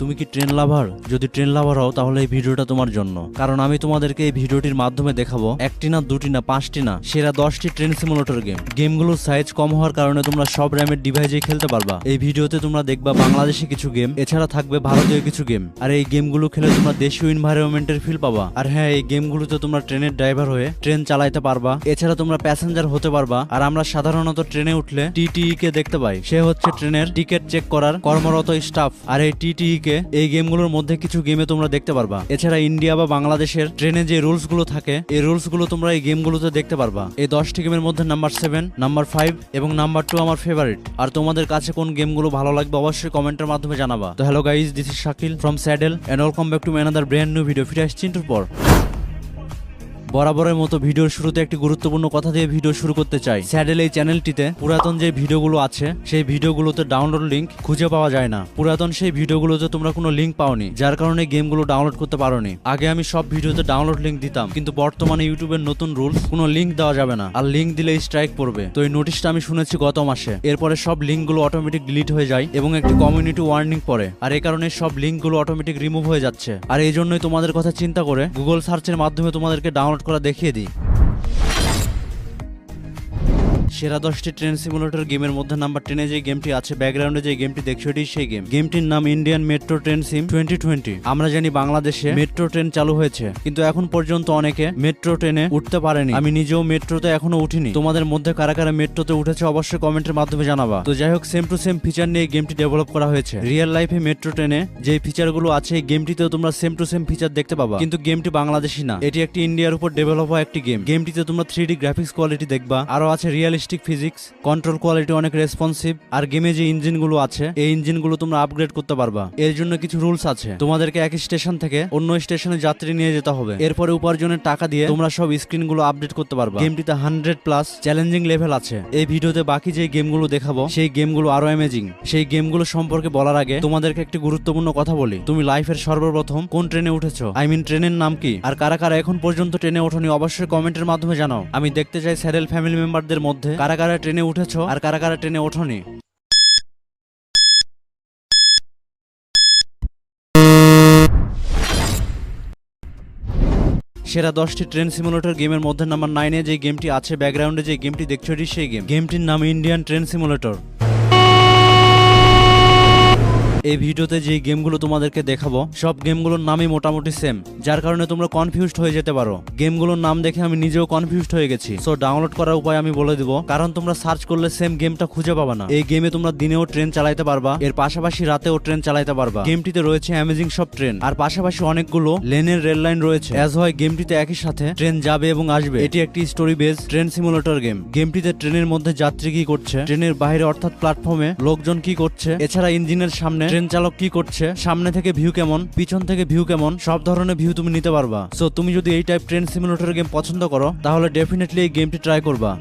তুমি কি ট্রেন লাভার? যদি ট্রেন লাভার হও তাহলে এই ভিডিওটা তোমার জন্য, কারণ আমি তোমাদেরকে এই ভিডিওটির মাধ্যমে দেখাবো একটি না, দুটি না, 5টি না, সেরা 10টি ট্রেন সিমুলেটর গেম। গেমগুলোর সাইজ কম হওয়ার কারণে তোমরা সব র্যামের ডিভাইসে খেলতে পারবা। এই ভিডিওতে তোমরা দেখবা বাংলাদেশি কিছু গেম, এছাড়া থাকবে ভারতীয় কিছু গেম। আর এই গেমগুলো খেলে তোমরা দেশীয় এনভায়রনমেন্টের ফিল পাবা। আর হ্যাঁ, এই গেমগুলোতে তোমরা ট্রেনের ড্রাইভার হয়ে ট্রেন চালাইতে পারবা, এছাড়া তোমরা প্যাসেঞ্জার হতে পারবা। আর আমরা সাধারণত ট্রেনে উঠলে টিটিই কে দেখতে পাই, সে হচ্ছে ট্রেনের টিকিট চেক করার কর্মরত স্টাফ। আর এই টিটিই কে এই গেমগুলোর মধ্যে কিছু গেমে তোমরা দেখতে পারবা। এছাড়া ইন্ডিয়া বা বাংলাদেশের ট্রেনে যে রুলস গুলো থাকে, এই রুলস গুলো তোমরা এই গেমগুলোতে দেখতে পারবা। এই 10টি গেমের মধ্যে নাম্বার 7, নাম্বার 5 এবং নাম্বার 2 আমার ফেভারিট। আর তোমাদের কাছে কোন গেমগুলো ভালো লাগবে অবশ্যই কমেন্টের মাধ্যমে জানাবা। তো hello guys, this is Shakil from Saddle and welcome back to my another brand new video. ফিরে আসছি ইন্টুর পর। বরাবরের মতো ভিডিওর শুরুতে একটি গুরুত্বপূর্ণ কথা দিয়ে ভিডিও শুরু করতে চাই। স্যাডেল এই চ্যানেলটিতে পুরাতন যে ভিডিওগুলো আছে সেই ভিডিওগুলোতে ডাউনলোড লিংক খুঁজে পাওয়া যায় না। পুরাতন সেই ভিডিওগুলোতে তোমরা কোনো লিংক পাওনি, যার কারণে গেমগুলো ডাউনলোড করতে পারোনি। আগে আমি সব ভিডিওতে ডাউনলোড লিংক দিতাম, কিন্তু বর্তমানে ইউটিউবের নতুন রুলস, কোনো লিংক দেওয়া যাবে না, আর লিংক দিলে স্ট্রাইক পড়বে। তো এই নোটিশটা আমি শুনেছি গত মাসে। এরপরে সব লিংকগুলো অটোমেটিক ডিলিট হয়ে যায় এবং একটি কমিউনিটি ওয়ার্নিং পড়ে। আর এই কারণে সব লিংকগুলো অটোমেটিক রিমুভ হয়ে যাচ্ছে। আর এই জন্যই তোমাদের কথা চিন্তা করে গুগল সার্চের মাধ্যমে তোমাদেরকে ডাউনলোড করা দেখিয়ে দিই। সেরা 10টি ট্রেন সিমুলেটর গেমের মধ্যে নাম্বার 10-এ যে গেমটি আছে, ব্যাকগ্রাউন্ডে যে গেমটি দেখছো, এটি সেই গেম। গেমটির নাম ইন্ডিয়ান মেট্রো ট্রেন সিম 2020। আমরা জানি বাংলাদেশে মেট্রো ট্রেন চালু হয়েছে, কিন্তু এখন পর্যন্ত অনেকে মেট্রো ট্রেনে উঠতে পারেনি। আমি নিজেও মেট্রোতে এখনো উঠিনি। তোমাদের মধ্যে কারা কারা মেট্রোতে উঠেছে অবশ্যই কমেন্টের মাধ্যমে জানাবা। তো যাই হোক, সেম টু সেম ফিচার নিয়ে গেমটি ডেভেলপ করা হয়েছে। রিয়েল লাইফে মেট্রো ট্রেনে যে ফিচারগুলো আছে এই গেমটিতেও তোমরা সেম টু সেম ফিচার দেখতে পাবা, কিন্তু গেমটি বাংলাদেশি না, এটি একটি ইন্ডিয়ার উপর ডেভেলপ হওয়া একটি গেম। গেমটিতে তোমরা 3D গ্রাফিক্স কোয়ালিটি দেখবা, আরো আছে রিয়েলিস্টিক ফিজিক্স, কন্ট্রোল কোয়ালিটি অনেক রেসপন্সিভ। আর গেমে যে ইঞ্জিনগুলো আছে এই ইঞ্জিনগুলো তোমরা আপগ্রেড করতে পারবা। এর জন্য কিছু রুলস আছে। তোমাদেরকে এক স্টেশন থেকে অন্য স্টেশনে যাত্রী নিয়ে যেতে হবে, এরপরে উপার্জনের টাকা দিয়ে তোমরা সব স্ক্রিনগুলো আপডেট করতে পারবা। গেমটিতে 100+ চ্যালেঞ্জিং লেভেল আছে। এই ভিডিওতে বাকি যে গেমগুলো দেখাবো সেই গেমগুলো আরো অ্যামেজিং। সেই গেমগুলো সম্পর্কে বলার আগে তোমাদেরকে একটি গুরুত্বপূর্ণ কথা বলি। তুমি লাইফের সর্বপ্রথম কোন ট্রেনে উঠেছো, আই মিন ট্রেনের নাম কি? আর কারা কারা এখন পর্যন্ত ট্রেনে ওঠোনি অবশ্যই কমেন্টের মাধ্যমে জানাও। আমি দেখতে চাই স্যাডেল ফ্যামিলি মেম্বারদের মধ্যে কারা কারা ট্রেনে উঠেছো আর কারা কারা ট্রেনে ওঠোনি। সেরা 10টি ট্রেন সিমুলেটর গেমের মধ্যে নাম্বার 9-এ যে গেমটি আছে, ব্যাকগ্রাউন্ডে যে গেমটি দেখছো, এটি সেই গেম। গেমটির নাম ইন্ডিয়ান ট্রেন সিমুলেটর। এই ভিডিওতে যে গেমগুলো তোমাদেরকে দেখাবো সব গেমগুলোর নামই মোটামুটি সেম, যার কারণে তোমরা কনফিউজড হয়ে যেতে পারো। গেমগুলোর নাম দেখে আমি নিজেও কনফিউজড হয়ে গেছি। সো ডাউনলোড করার উপায় আমি বলে দিব, কারণ তোমরা সার্চ করলে সেম গেমটা খুঁজে পাবা না। এই গেমে তোমরা দিনেও ট্রেন চালাইতে পারবা, এর পাশাপাশি রাতেও ট্রেন চালাইতে পারবা। গেমটিতে রয়েছে অ্যামেজিং সব ট্রেন, আর পাশাপাশি অনেকগুলো লেনের রেল লাইন রয়েছে। অ্যাজ হয় গেমটিতে একই সাথে ট্রেন যাবে এবং আসবে। এটি একটি story base train simulator game. গেমটিতে ট্রেনের মধ্যে যাত্রী কি করছে, ট্রেনের বাইরে অর্থাৎ প্ল্যাটফর্মে লোকজন কি করছে, এছাড়া ইঞ্জিনের সামনে ট্রেন চালক কি করছে, সামনে থেকে ভিউ কেমন, পিছন থেকে ভিউ কেমন, সব ধরনের ভিউ তুমি নিতে পারবা। সো তুমি যদি এই টাইপ ট্রেন সিমুলেটর গেম পছন্দ করো তাহলে ডেফিনেটলি এই গেমটি ট্রাই করবা।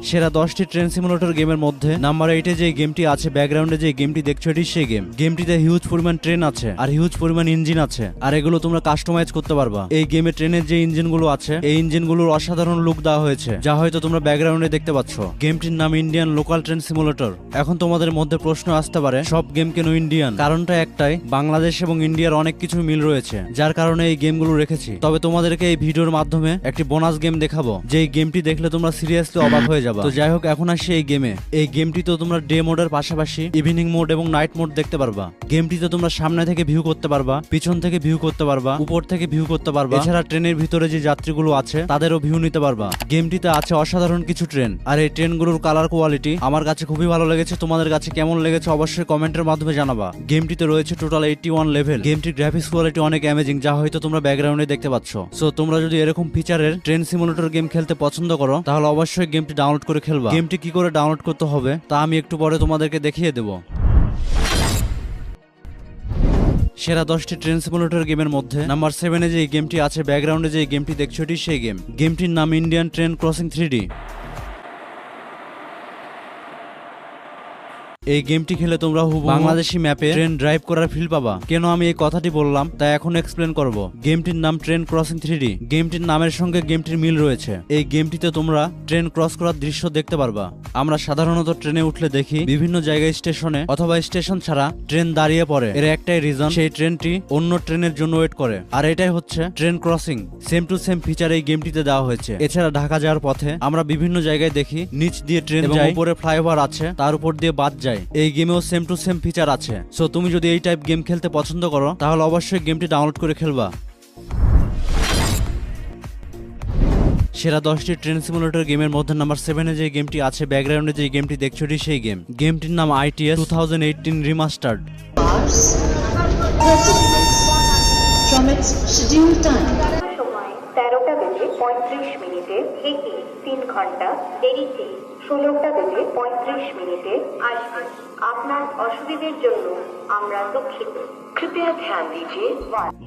সেরা 10টি ট্রেন সিমুলেটর গেমের মধ্যে নাম্বার 8-এ যে গেমটি আছে, ব্যাকগ্রাউন্ডে যে গেমটি দেখছো, এটি সেই গেম। গেমটিতে হিউজ পরিমাণ ট্রেন আছে আর হিউজ পরিমাণ ইঞ্জিন আছে, আর এগুলো তোমরা কাস্টমাইজ করতে পারবা। এই গেমে ট্রেনের যে ইঞ্জিনগুলো আছে এই ইঞ্জিনগুলোর অসাধারণ লুক দেওয়া হয়েছে, যা হয়তো তোমরা ব্যাকগ্রাউন্ডে দেখতে পাচ্ছ। গেমটির নাম ইন্ডিয়ান লোকাল ট্রেন সিমুলেটর। এখন তোমাদের মধ্যে প্রশ্ন আসতে পারে, সব গেম কেন ইন্ডিয়ান? কারণটা একটাই, বাংলাদেশ এবং ইন্ডিয়ার অনেক কিছু মিল রয়েছে, যার কারণে এই গেমগুলো রেখেছি। তবে তোমাদেরকে এই ভিডিওর মাধ্যমে একটি বোনাস গেম দেখাবো, যে গেমটি দেখলে তোমরা সিরিয়াসলি অবাক হয়ে যাবে। তো যাই হোক, এখন আসি এই গেমে। এই গেমটিতে তোমরা ডে মোডের পাশাপাশি ইভিনিং মোড এবং নাইট মোড দেখতে পারবা। গেমটিতে তোমরা সামনে থেকে ভিউ করতে পারবা, পিছন থেকে ভিউ করতে পারবা, উপর থেকে ভিউ করতে পারবা, এছাড়া ট্রেনের ভিতরে যে যাত্রীগুলো আছে তাদেরও ভিউ নিতে পারবা। গেমটিতে আছে অসাধারণ কিছু ট্রেন, আর এই ট্রেনগুলোর কালার কোয়ালিটি আমার কাছে খুবই ভালো লেগেছে। তোমাদের কাছে কেমন লেগেছে অবশ্যই কমেন্টের মাধ্যমে জানাবা। গেমটিতে রয়েছে টোটাল 81 লেভেল। গেমটির গ্রাফিক্স কোয়ালিটি অনেক অ্যামেজিং, যা হয়তো তোমরা ব্যাকগ্রাউন্ডে দেখতে পাচ্ছ। সো তোমরা যদি এরকম ফিচারের ট্রেন সিমুলেটর গেম খেলতে পছন্দ করো তাহলে অবশ্যই গেমটি ডাউনলোড করে খেলবা। গেমটি কি করে ডাউনলোড করতে হবে তা আমি একটু পরে তোমাদেরকে দেখিয়ে দেব। সেরা 10টি ট্রেন সিমুলেটর গেমের মধ্যে নাম্বার 7-এ যে গেমটি আছে, ব্যাকগ্রাউন্ডে যে গেমটি দেখছো, এটি সেই গেম। গেমটির নাম ইন্ডিয়ান ট্রেন ক্রসিং 3D। এই গেমটি খেলে তোমরা হুবহু বাংলাদেশি ম্যাপে ট্রেন ড্রাইভ করার ফিল পাবা। কেন আমি এই কথাটি বললাম তা এখন এক্সপ্লেন করব। গেমটির নাম ট্রেন ক্রসিং 3D। গেমটির নামের সঙ্গে গেমটির মিল রয়েছে। এই গেমটিতে তোমরা ট্রেন ক্রস করার দৃশ্য দেখতে পারবা। আমরা সাধারণত ট্রেনে উঠলে দেখি বিভিন্ন জায়গায় স্টেশনে অথবা স্টেশন ছাড়া ট্রেন দাঁড়িয়ে পড়ে। এর একটাই রিজন, সেই ট্রেনটি অন্য ট্রেনের জন্য ওয়েট করে। আর এটাই হচ্ছে train crossing. Same to same feature এই গেমটিতে দেওয়া হয়েছে। এছাড়া ঢাকা যাওয়ার পথে আমরা বিভিন্ন জায়গায় দেখি নিচ দিয়ে ট্রেন যায়, উপরে ফ্লাইওভার আছে, তার উপর দিয়ে বাস যায়। এই গেমেও সেম টু সেম ফিচার আছে। সো তুমি যদি এই টাইপ গেম খেলতে পছন্দ করো তাহলে অবশ্যই গেমটি ডাউনলোড করে খেলবা। সেরা 10টি ট্রেন সিমুলেটর গেমের মধ্যে নাম্বার 7-এ যে গেমটি আছে ব্যাকগ্রাউন্ডে যে গেমটি দেখছো এটি সেই গেম। গেমটির নাম ITS 2018 remastered. From its scheduled time. সময় 13টা বেজে 35 মিনিটে থেকে 3 ঘন্টা দেরিতে 16টা বেজে 35 মিনিটে আসবে। আপনার অসুবিধার জন্য আমরা দুঃখিত। কৃপয়া ধ্যান দিজিয়ে।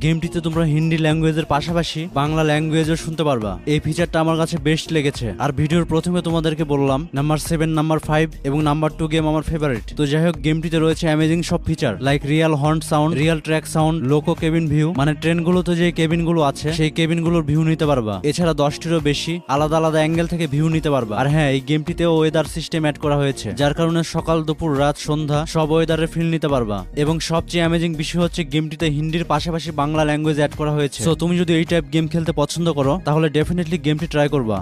গেমটিতে তোমরা হিন্দি ল্যাঙ্গুয়েজের পাশাপাশি বাংলা ল্যাঙ্গুয়েজও শুনতে পারবা। এই ফিচারটা আমার কাছে বেস্ট লেগেছে। আর ভিডিওর প্রথমে তোমাদেরকে বললাম নাম্বার 7, নাম্বার 5 এবং নাম্বার 2 গেম আমার ফেভারিট। তো যাই হোক, গেমটিতে রয়েছে অ্যামেজিং সব feature like real horn sound, real track sound, loco cabin view, মানে ট্রেনগুলোতে যে কেবিনগুলো আছে সেই কেবিনগুলোর ভিউ নিতে পারবা। এছাড়া 10টিরও বেশি আলাদা আলাদা অ্যাঙ্গেল থেকে ভিউ নিতে পারবা। আর হ্যাঁ, এই গেমটিতেও ওয়েদার সিস্টেম অ্যাড করা হয়েছে, যার কারণে সকাল, দুপুর, রাত, সন্ধ্যা সব ওয়েদারের ফিল নিতে পারবা। এবং সবচেয়ে অ্যামেজিং বিষয় হচ্ছে গেমটিতে হিন্দির পাশাপাশি বাংলা ল্যাঙ্গুয়েজ অ্যাড করা হয়েছে। সো তুমি যদি এই টাইপ গেম খেলতে পছন্দ করো তাহলে ডেফিনেটলি গেমটি ট্রাই করবা।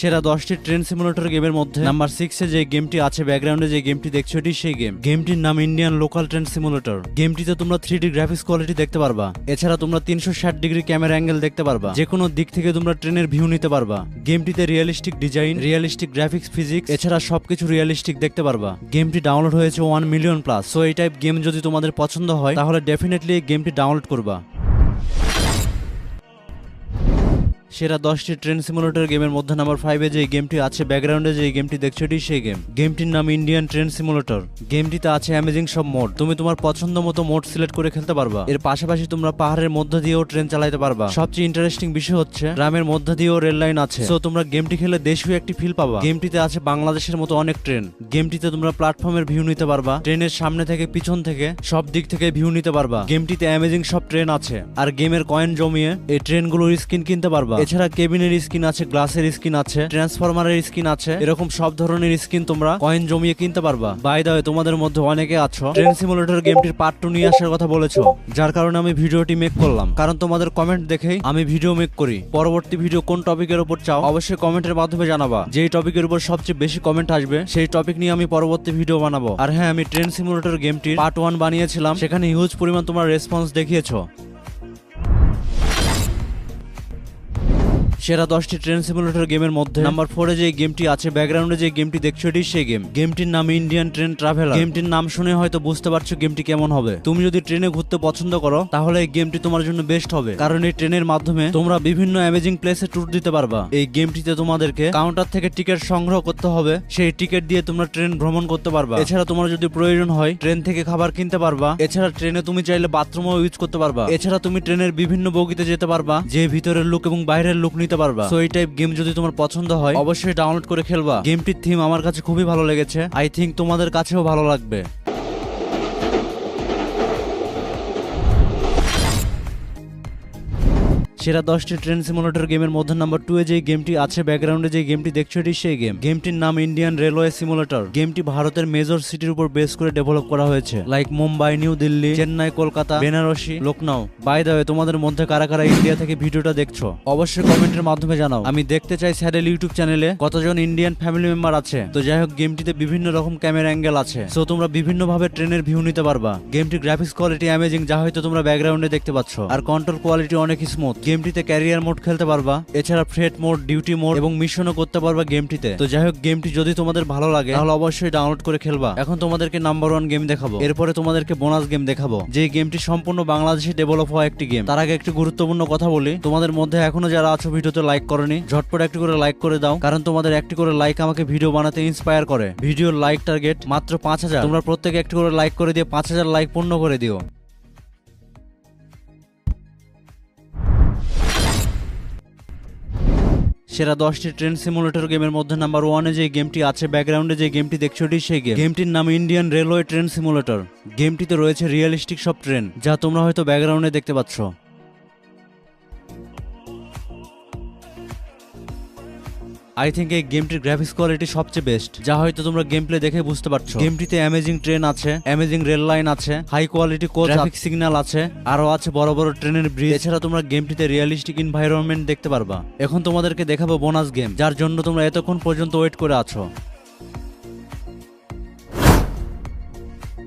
সেরা 10টি ট্রেন সিমুলেটর গেমের মধ্যে নাম্বার 6-এ যে গেমটি আছে ব্যাকগ্রাউন্ডে যে গেমটি দেখছো এটি সেই গেম। গেমটির নাম ইন্ডিয়ান লোকাল ট্রেন সিমুলেটর। গেমটিতে তোমরা 3D গ্রাফিক্স কোয়ালিটি দেখতে পারবা। এছাড়া তোমরা 360 ডিগ্রি ক্যামেরা অ্যাঙ্গেল দেখতে পারবা। যে কোনো দিক থেকে তোমরা ট্রেনের ভিউ নিতে পারবা। গেমটিতে realistic design, realistic graphics, physics এছাড়া সবকিছু রিয়েলিস্টিক দেখতে পারবা। গেমটি ডাউনলোড হয়েছে 1 মিলিয়ন প্লাস। সো এই টাইপ গেম যদি তোমাদের পছন্দ হয় তাহলে ডেফিনেটলি এই গেমটি ডাউনলোড করবা। সেরা 10টি ট্রেন সিমুলেটর গেমের মধ্যে নাম্বার 5-এ যে গেমটি আছে ব্যাকগ্রাউন্ডে যে গেমটি দেখছো এটি সেই গেম। গেমটির নাম ইন্ডিয়ান ট্রেন সিমুলেটর। গেমটিতে আছে অ্যামেজিং সব মোড। তুমি তোমার পছন্দ মতো মোড সিলেক্ট করে খেলতে পারবা। এর পাশাপাশি তোমরা পাহাড়ের মধ্য দিয়েও ট্রেন চালাতে পারবা। সবচেয়ে ইন্টারেস্টিং বিষয় হচ্ছে গ্রামের মধ্য দিয়েও রেল লাইন আছে। সো তোমরা গেমটি খেলে দেশীয় একটি ফিল পাবা। গেমটিতে আছে বাংলাদেশের মতো অনেক ট্রেন। গেমটিতে তোমরা প্ল্যাটফর্মের ভিউ নিতে পারবা। ট্রেনের সামনে থেকে পিছন থেকে সব দিক থেকে ভিউ নিতে পারবা। গেমটিতে অ্যামেজিং সব ট্রেন আছে। আর গেমের কয়েন জমিয়ে এই ট্রেনগুলোর স্কিন কিনতে পারবা। এছাড়া কেবিনের স্কিন আছে, গ্লাসের স্কিন আছে, ট্রান্সফরমারের স্কিন আছে, এরকম সব ধরনের স্কিন তোমরা কয়েন জমিয়ে কিনতে পারবা। বাই দ্য ওয়ে, তোমাদের মধ্যে অনেকে আছো ট্রেন সিমুলেটর গেমটির পার্ট 2 নিয়ে আসার কথা বলেছো, যার কারণে আমি ভিডিওটি মেক করলাম। কারণ তোমাদের কমেন্ট দেখেই আমি ভিডিও মেক করি। পরবর্তী ভিডিও কোন টপিকের উপর চাও অবশ্যই কমেন্টের মাধ্যমে জানাবা। যেই টপিকের উপর সবচেয়ে বেশি কমেন্ট আসবে সেই টপিক নিয়ে আমি পরবর্তী ভিডিও বানাবো। আর হ্যাঁ, আমি ট্রেন সিমুলেটর গেমটির পার্ট 1 বানিয়েছিলাম, সেখানে হিউজ পরিমাণ তোমরা রেসপন্স দেখিয়েছো। সেরা 10টি ট্রেন সিমুলেটর গেমের মধ্যে নাম্বার 4-এ যে গেমটি আছে ব্যাকগ্রাউন্ডে যে গেমটি দেখছো এটি সেই গেম। গেমটির নাম ইন্ডিয়ান ট্রেন ট্রাভেলার। গেমটির নাম শুনে হয়তো বুঝতে পারছো গেমটি কেমন হবে। তুমি যদি ট্রেনে ঘুরতে পছন্দ করো তাহলে এই গেমটি তোমার জন্য বেস্ট হবে, কারণ এই ট্রেনের মাধ্যমে তোমরা বিভিন্ন অ্যামেজিং প্লেসে ট্যুর দিতে পারবা। এই গেমটিতে তোমাদেরকে কাউন্টার থেকে টিকিট সংগ্রহ করতে হবে, সেই টিকিট দিয়ে তোমরা ট্রেন ভ্রমণ করতে পারবা। এছাড়া তোমার যদি প্রয়োজন হয় ট্রেন থেকে খাবার কিনতে পারবা। এছাড়া ট্রেনে তুমি চাইলে বাথরুমও ইউজ করতে পারবা। এছাড়া তুমি ট্রেনের বিভিন্ন বগিতে যেতে পারবা, যে ভিতরের লুক এবং বাইরের লুক নিতে পারবা। সো এই টাইপ গেম যদি তোমার পছন্দ হয় অবশ্যই ডাউনলোড করে খেলবা। গেমটির থিম আমার কাছে খুবই ভালো লেগেছে। আই থিঙ্ক তোমাদের কাছেও ভালো লাগবে। সেরা 10টি ট্রেন সিমুলেটর গেমের মধ্যে নাম্বার 2-এ যে গেমটি আছে ব্যাকগ্রাউন্ডে যে গেমটি দেখছো এটি সেই গেম। গেমটির নাম ইন্ডিয়ান রেলওয়ে সিমুলেটর। গেমটি ভারতের মেজর সিটির উপর বেস করে ডেভেলপ করা হয়েছে, লাইক মুম্বাই, নিউ দিল্লি, চেন্নাই, কলকাতা, বেনারসি, লখনউ। বাই দ্য ওয়ে, তোমাদের মধ্যে কারা কারা ইন্ডিয়া থেকে ভিডিওটা দেখছো অবশ্যই কমেন্টের মাধ্যমে জানাও। আমি দেখতে চাই স্যাডেল ইউটিউব চ্যানেলে কতজন ইন্ডিয়ান ফ্যামিলি মেম্বার আছে। তো যাই হোক, গেমটিতে বিভিন্ন রকম ক্যামেরা অ্যাঙ্গেল আছে। সো তোমরা বিভিন্ন ভাবে ট্রেনের ভিউ নিতে পারবা। গেমটির গ্রাফিক্স কোয়ালিটি অ্যামেজিং, যা হয়তো তোমরা ব্যাকগ্রাউন্ডে দেখতে পাচ্ছ। আর কন্ট্রোল কোয়ালিটি অনেক স্মুথ। গেমটিতে ক্যারিয়ার মোড খেলতে পারবা। এছাড়া ফ্রেট মোড, ডিউটি মোড এবং মিশনও করতে পারবা গেমটিতে। তো যাই হোক, গেমটি যদি তোমাদের ভালো লাগে তাহলে অবশ্যই ডাউনলোড করে খেলবা। এখন তোমাদেরকে নাম্বার 1 গেম দেখাবো, এরপরে তোমাদেরকে বোনাস গেম দেখাবো, যে গেমটি সম্পূর্ণ বাংলাদেশে ডেভেলপ হওয়া একটি গেম। তার আগে একটি গুরুত্বপূর্ণ কথা বলি, তোমাদের মধ্যে এখনো যারা আছো ভিডিওতে লাইক করনি, ঝটপট একটি করে লাইক করে দাও, কারণ তোমাদের একটি করে লাইক আমাকে ভিডিও বানাতে ইন্সপায়ার করে। ভিডিওর লাইক টার্গেট মাত্র 5000। তোমরা প্রত্যেকে একটি করে লাইক করে দিয়ে 5000 লাইক পূর্ণ করে দিও। সেরা 10টি ট্রেন সিমুলেটর গেমের মধ্যে নাম্বার 1-এ যে গেমটি আছে ব্যাকগ্রাউন্ডে যে গেমটি দেখছো এটি সেই গেম। গেমটির নাম ইন্ডিয়ান রেলওয়ে ট্রেন সিমুলেটর। গেমটিতে রয়েছে রিয়েলিস্টিক সব ট্রেন, যা তোমরা হয়তো ব্যাকগ্রাউন্ডে দেখতে পাচ্ছ। আই থিঙ্ক এই গেমটির গ্রাফিক্স কোয়ালিটি সবচেয়ে বেস্ট, যা হয়তো তোমরা গেম প্লে দেখে বুঝতে পারছো। গেমটিতে অ্যামেজিং ট্রেন আছে, অ্যামেজিং রেল লাইন আছে, high quality coach traffic signal আছে, আরো আছে বড় বড় ট্রেনের ব্রিজ। এছাড়া তোমরা গেমটিতে রিয়েলিস্টিক এনভায়রনমেন্ট দেখতে পারবা। এখন তোমাদেরকে দেখাবো বোনাস গেম, যার জন্য তোমরা এতক্ষণ পর্যন্ত ওয়েট করে আছো।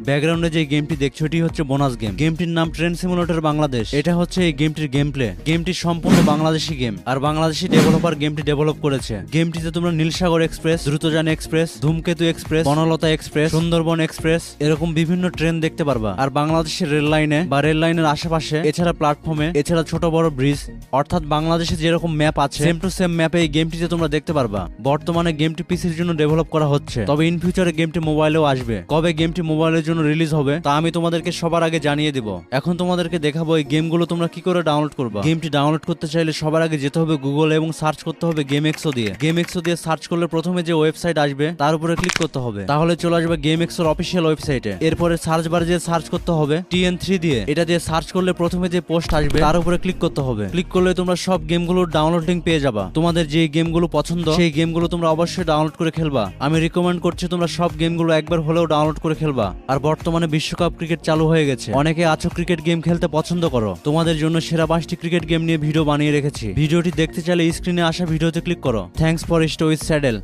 ব্যাকগ্রাউন্ডে যে গেমটি দেখছো এটি হচ্ছে বোনাস গেম। গেমটির নাম ট্রেন সিমুলেটর বাংলাদেশ। এটা হচ্ছে এই গেমটির গেম প্লে। গেমটি সম্পূর্ণ বাংলাদেশি গেম, আর বাংলাদেশি ডেভেলপার গেমটি ডেভেলপ করেছে। গেমটিতে তোমরা নীলসাগর এক্সপ্রেস, দ্রুতযান এক্সপ্রেস, ধূমকেতু express, Banalata express, Sundarban express এরকম বিভিন্ন ট্রেন দেখতে পারবা। আর বাংলাদেশের রেল লাইনে বা রেল লাইনের আশেপাশে, এছাড়া প্ল্যাটফর্মে, এছাড়া ছোট বড় ব্রিজ, অর্থাৎ বাংলাদেশে যেরকম ম্যাপ আছে সেম টু সেম ম্যাপে এই গেমটিতে তোমরা দেখতে পারবা। বর্তমানে গেমটি পিসির জন্য ডেভেলপ করা হচ্ছে, তবে ইন ফিউচারে গেমটি মোবাইলেও আসবে। কবে গেমটি মোবাইলের জন্য রিলিজ হবে তা আমি তোমাদেরকে সবার আগে জানিয়ে দিব। এখন তোমাদেরকে দেখাবো এই গেমগুলো তোমরা কি করে ডাউনলোড করবা। গেমটি ডাউনলোড করতে চাইলে সবার আগে যেতে হবে গুগল এবং সার্চ করতে হবে গেমএক্সও দিয়ে। গেমএক্সও দিয়ে সার্চ করলে প্রথমে যে ওয়েবসাইট আসবে তার উপরে ক্লিক করতে হবে, তাহলে চলে আসবে গেমএক্সের অফিসিয়াল ওয়েবসাইটে। এরপরে সার্চ বারে যে সার্চ করতে হবে TN3 দিয়ে। এটা দিয়ে সার্চ করলে প্রথমে যে পোস্ট আসবে তার উপরে ক্লিক করতে হবে। ক্লিক করলে তোমরা সব গেমগুলোর ডাউনলোড লিংক পেয়ে যাবা। তোমাদের যে গেমগুলো পছন্দ সেই গেমগুলো তোমরা অবশ্যই ডাউনলোড করে খেলবা। আমি রিকমেন্ড করছি তোমরা সব গেমগুলো একবার হলেও ডাউনলোড করে খেলবা। আর বর্তমানে বিশ্বকাপ ক্রিকেট চালু হয়ে গেছে, অনেকে আছো ক্রিকেট গেম খেলতে পছন্দ করো। তোমাদের জন্য সেরা 5টি ক্রিকেট গেম নিয়ে ভিডিও বানিয়ে রেখেছি। ভিডিওটি দেখতে চাইলে স্ক্রিনে আসা ভিডিওতে ক্লিক করো। Thanks for stay with saddle.